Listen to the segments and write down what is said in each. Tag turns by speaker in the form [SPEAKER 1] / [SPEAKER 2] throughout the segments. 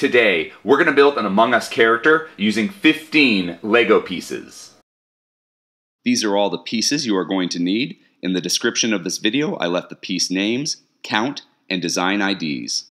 [SPEAKER 1] Today, we're going to build an Among Us character using 15 Lego pieces.
[SPEAKER 2] These are all the pieces you are going to need. In the description of this video, I left the piece names, count, and design IDs.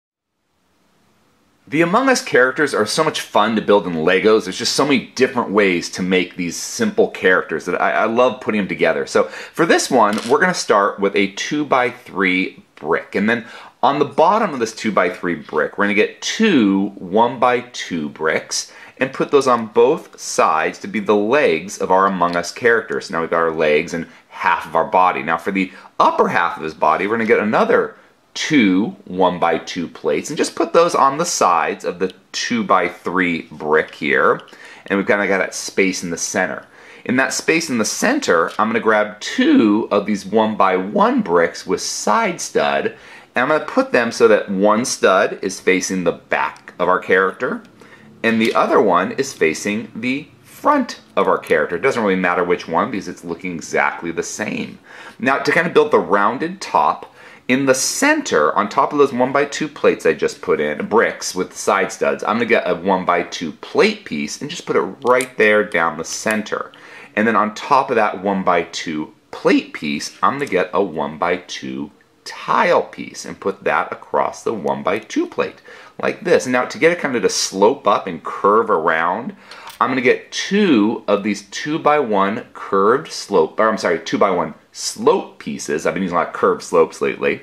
[SPEAKER 1] The Among Us characters are so much fun to build in Legos. There's just so many different ways to make these simple characters that I love putting them together. So for this one, we're going to start with a 2x3 brick. And then on the bottom of this 2x3 brick, we're going to get two 1x2 bricks and put those on both sides to be the legs of our Among Us characters. Now we've got our legs and half of our body. Now for the upper half of his body, we're going to get another two 1x2 plates and just put those on the sides of the 2x3 brick here. And we've kind of got that space in the center. In that space in the center, I'm going to grab two of these 1x1 bricks with side stud, and I'm going to put them so that one stud is facing the back of our character, and the other one is facing the front of our character. It doesn't really matter which one because it's looking exactly the same. Now to kind of build the rounded top, in the center, on top of those 1x2 plates I just put in, bricks with side studs, I'm going to get a 1x2 plate piece and just put it right there down the center. And then on top of that 1x2 plate piece, I'm going to get a 1x2 tile piece and put that across the 1x2 plate, like this. And now to get it kind of to slope up and curve around, I'm going to get two of these 2x1 curved slope, or I'm sorry, 2x1 slope pieces. I've been using a lot of curved slopes lately.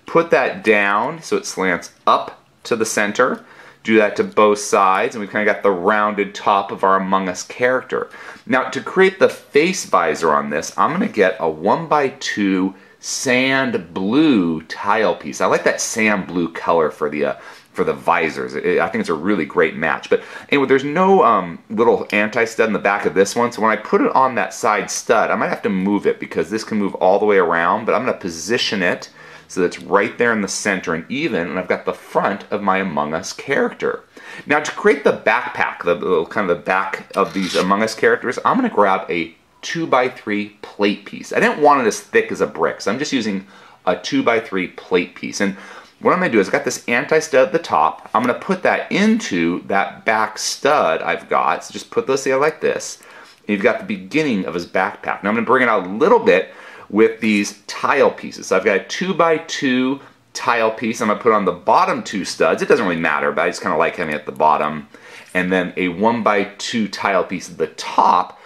[SPEAKER 1] Put that down so it slants up to the center. Do that to both sides, and we've kind of got the rounded top of our Among Us character. Now, to create the face visor on this, I'm going to get a 1x2 sand blue tile piece. I like that sand blue color for the visors. I think it's a really great match. But anyway, there's no little anti-stud in the back of this one, so when I put it on that side stud, I might have to move it because this can move all the way around, but I'm going to position it so that it's right there in the center and even, and I've got the front of my Among Us character. Now to create the backpack, the kind of the back of these Among Us characters, I'm going to grab a 2x3 plate piece. I didn't want it as thick as a brick, so I'm just using a 2x3 plate piece. And what I'm going to do is I've got this anti-stud at the top. I'm going to put that into that back stud I've got. So just put those together like this. And you've got the beginning of his backpack. Now I'm going to bring it out a little bit with these tile pieces. So I've got a 2x2 tile piece I'm going to put on the bottom two studs. It doesn't really matter, but I just kind of like having it at the bottom. And then a 1x2 tile piece at the top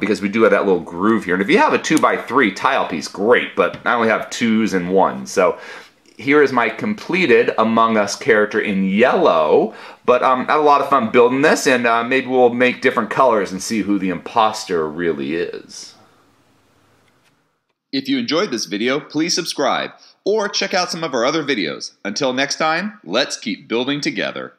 [SPEAKER 1] because we do have that little groove here. And if you have a 2x3 tile piece, great, but I only have twos and ones. So here is my completed Among Us character in yellow, but I had a lot of fun building this, and maybe we'll make different colors and see who the imposter really is.
[SPEAKER 2] If you enjoyed this video, please subscribe or check out some of our other videos. Until next time, let's keep building together.